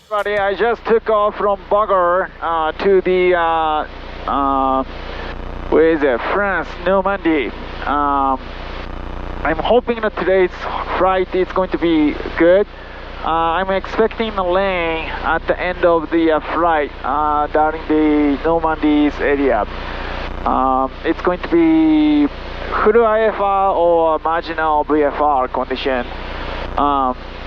Buddy, I just took off from Bogor to the where is it? France, Normandy. I'm hoping that today's flight is going to be good. I'm expecting a rain at the end of the flight during the Normandy's area. It's going to be full IFR or marginal VFR condition.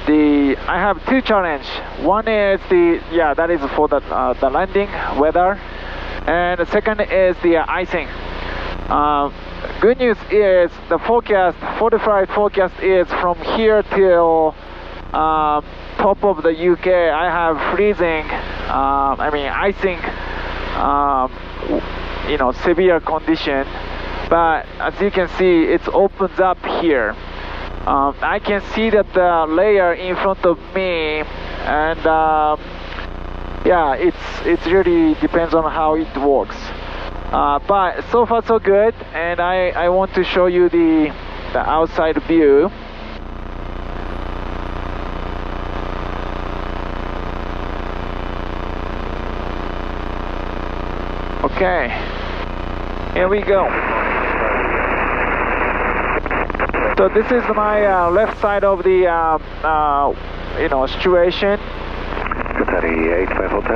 I have two challenges. One is that is for the landing weather, and the second is the icing. Good news is the forecast, 45 forecast is from here till top of the UK. I have freezing, icing, severe condition. But as you can see, it opens up here. I can see that the layer in front of me, and it really depends on how it works. But so far so good, and I want to show you the outside view. Okay, here we go. So this is my left side of the situation,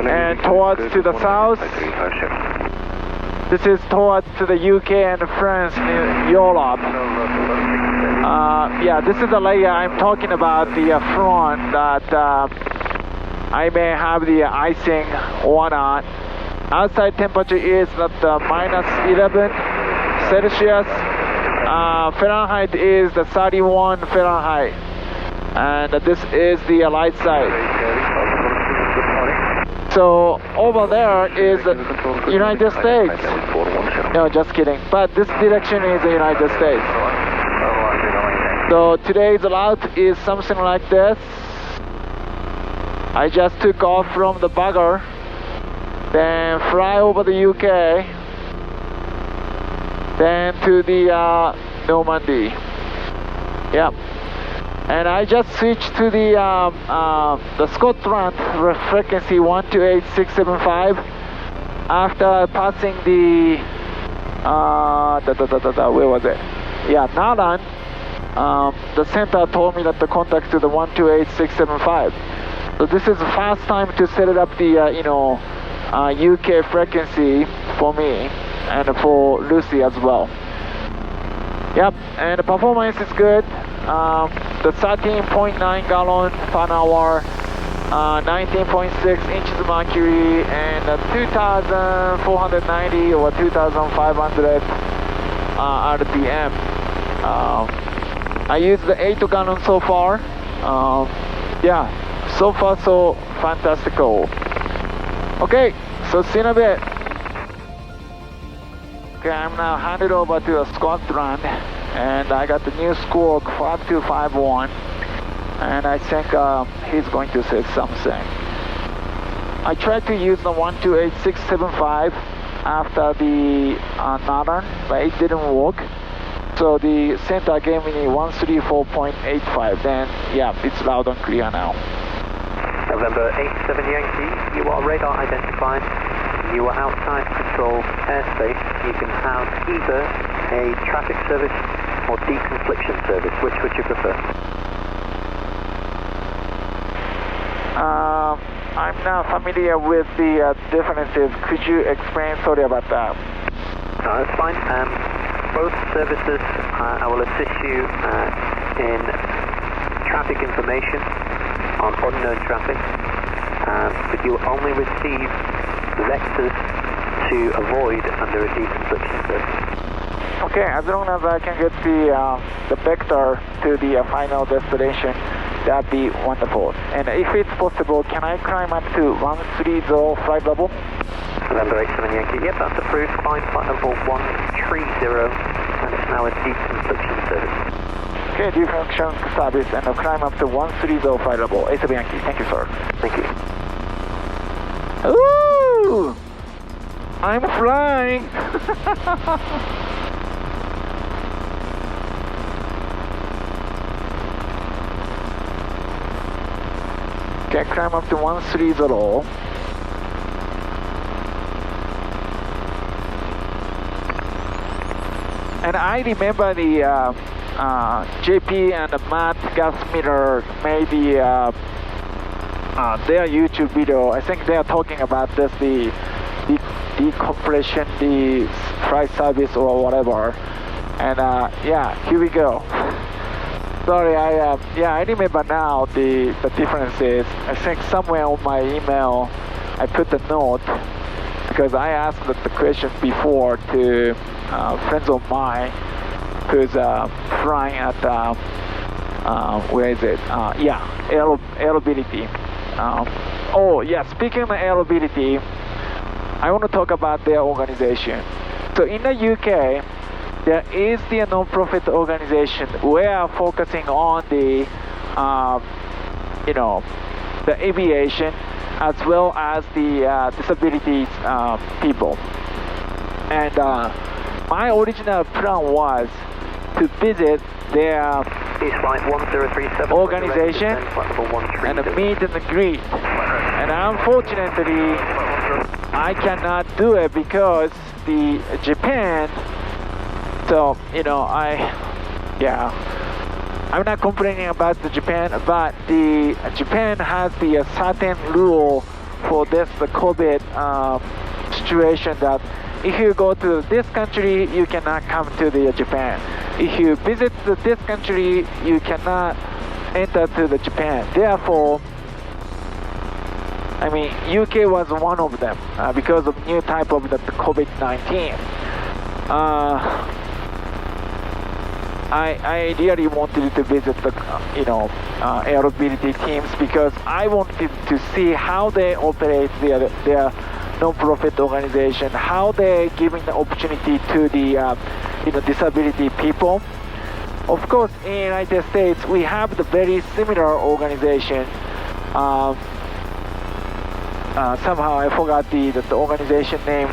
and towards to the south. This is towards to the UK and France and Europe. This is the layer I'm talking about, the front that I may have the icing or not. Outside temperature is at minus 11 Celsius. Fahrenheit is the 31 Fahrenheit, and this is the light side. So over there is the United States. No, just kidding. But this direction is the United States. So today's route is something like this. I just took off from the Bogor, then fly over the UK, then to the Normandy. Yep. And I just switched to the Scotland frequency 128.675 after passing the where was it? Yeah, Nalan. The center told me that the contact to the 128.675. So this is the first time to set it up the UK frequency for me and for Lucy as well. Yep, and the performance is good. The 13.9 gallon per hour, 19.6 inches of mercury, and 2,490 or 2,500 RPM. I used the 8 gallon so far. So far so fantastical. Okay, so see you in a bit. Okay, I'm now handed over to Scotland, and I got the new squawk 5251, and I think he's going to say something. I tried to use the 128.675 after the Northern, but it didn't work. So the center gave me 134.85. Then it's loud and clear now. November 87 Yankee, you are radar identified. You are outside controlled airspace. You can have either a traffic service or deconfliction service. Which would you prefer? I'm not familiar with the definitive. Could you explain? Sorry about that. No, that's fine. Both services, I will assist you in traffic information on unknown traffic, but you will only receive vectors to avoid under a deconfliction service. Okay, as long as I can get the vector to the final destination, that'd be wonderful. And if it's possible, can I climb up to 130 flight level? November 87 Yankee, yep, that's approved. Climb flight level 130, and it's now a deconfliction service. Okay, deconfliction service, and I'll climb up to 130 flight level. 87 Yankee, thank you, sir. Thank you. Ooh! I'm flying! Okay, climb up to 130. And I remember the JP and Matt Gasmeter made their YouTube video. I think they are talking about this, the decompression, the flight service or whatever. And yeah, here we go. Sorry, I remember now the differences. I think somewhere on my email I put the note because I asked the question before to friends of mine who's flying at where is it? Yeah, aerability. Oh yeah, speaking of aerability, I want to talk about their organization. So in the UK, there is the non-profit organization where focusing on the, the aviation as well as the disabilities people. And my original plan was to visit their organization and meet and greet. And unfortunately, I cannot do it because the Japan. So I'm not complaining about the Japan, but the Japan has the certain rule for this the COVID situation that if you go to this country, you cannot come to the Japan. If you visit this country, you cannot enter to the Japan. Therefore, I mean, UK was one of them because of new type of the COVID-19. I really wanted to visit the aerability teams because I wanted to see how they operate their non-profit organization, how they're giving the opportunity to the disability people. Of course, in the United States, we have the very similar organization. Somehow I forgot the organization name.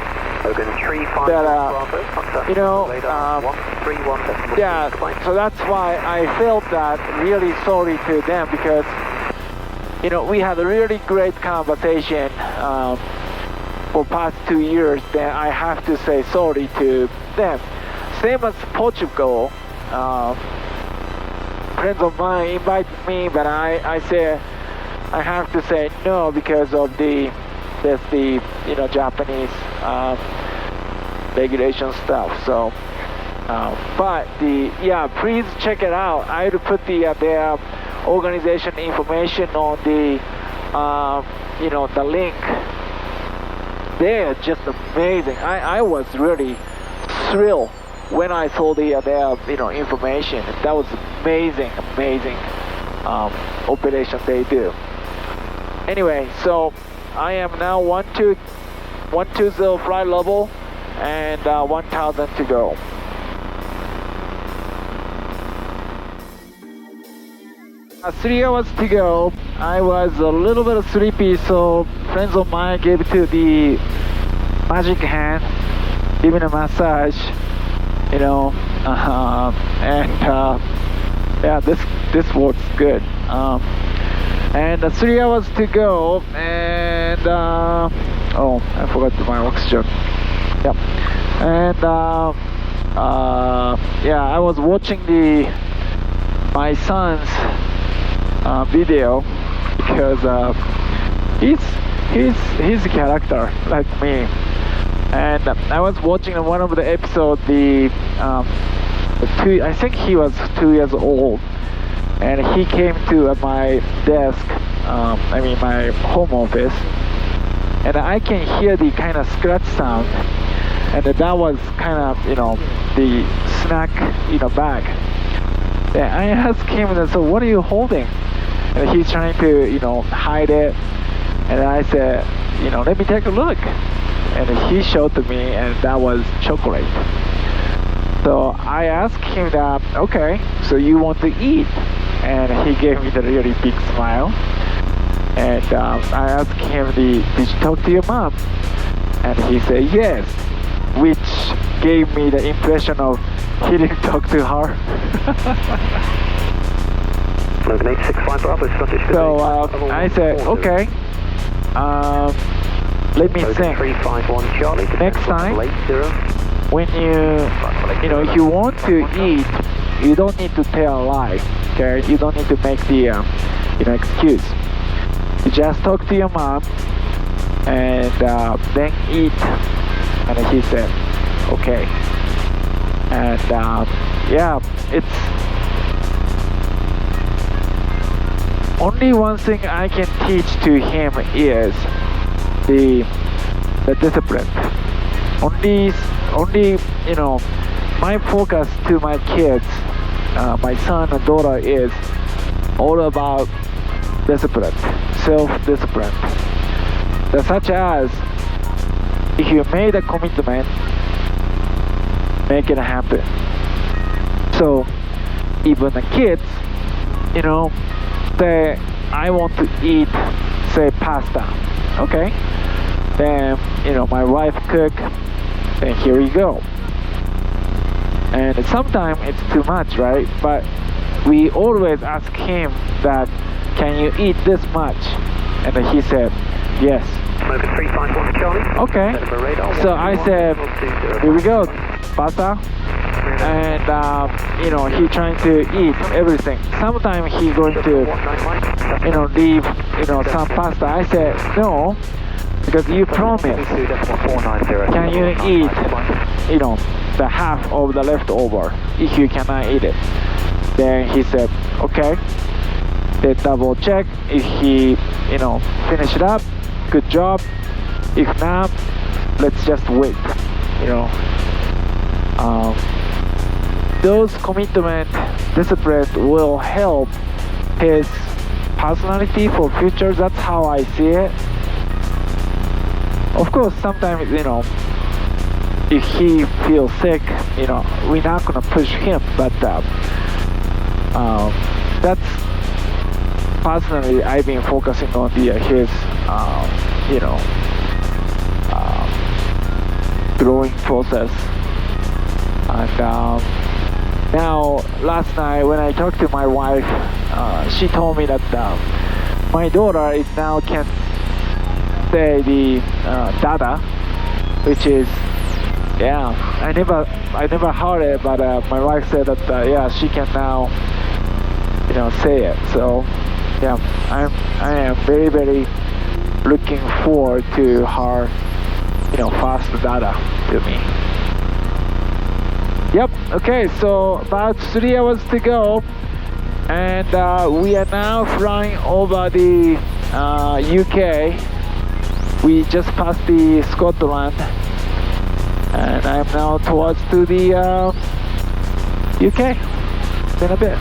Yeah, so that's why I felt that really sorry to them because we had a really great conversation for past 2 years. Then I have to say sorry to them. Same as Portugal. Friends of mine invited me, but I say I have to say no because of the Japanese regulation stuff. So, but please check it out. I will put their organization information on the the link. They're just amazing. I was really thrilled when I saw their information. That was amazing operation they do. Anyway, so I am now 120 flight level and 1,000 to go. Three hours to go. I was a little bit sleepy, so friends of mine gave it to the magic hand, giving a massage, yeah, this works good. And 3 hours to go, and oh, I forgot my oxygen. Yep. And yeah, I was watching my son's video because he's a character like me, and I was watching one of the episodes. I think he was 2 years old. And he came to my desk, my home office, and I can hear the kind of scratch sound, and that was kind of, the snack, bag. And I asked him, so what are you holding? And he's trying to, hide it, and I said, let me take a look. And he showed to me, and that was chocolate. So I asked him that, okay, so you want to eat? And he gave me the really big smile. And I asked him, did you talk to your mom? And he said yes, which gave me the impression of he didn't talk to her. Logan 865 Bravo, Scottish. So I said, okay, let me think. 351 Charlie. Next time, when if you want to eat, you don't need to tell a lie, okay? You don't need to make the, excuse. You just talk to your mom and then eat. And he said, okay. And yeah, it's only one thing I can teach to him is the discipline. Only my focus to my kids, my son and daughter, is all about discipline, self-discipline. Such as, if you made a commitment, make it happen. So even the kids, say, I want to eat, say, pasta. Okay, then my wife cook, then here you go. And sometimes it's too much, right? But we always ask him that, can you eat this much? And he said, yes. Okay, so I said, here we go, pasta. And he trying to eat everything. Sometimes he going to leave some pasta. I said no, because you promised. Can you eat the half of the leftover if you cannot eat it? Then he said okay. They double check if he finish it up, good job. If not, let's just wait. Those commitment, discipline will help his personality for future. That's how I see it. Of course, sometimes if he feels sick, we're not gonna push him. But that's personally I've been focusing on his growing process. And now, last night when I talked to my wife, she told me that my daughter is now can say the dada, which is, yeah, I never heard it, but my wife said that yeah, she can now say it. So yeah, I am very, very looking forward to her fast dada to me. Yep, okay, so about 3 hours to go, and we are now flying over the UK. We just passed the Scotland, and I'm now towards to the UK. It's been a bit.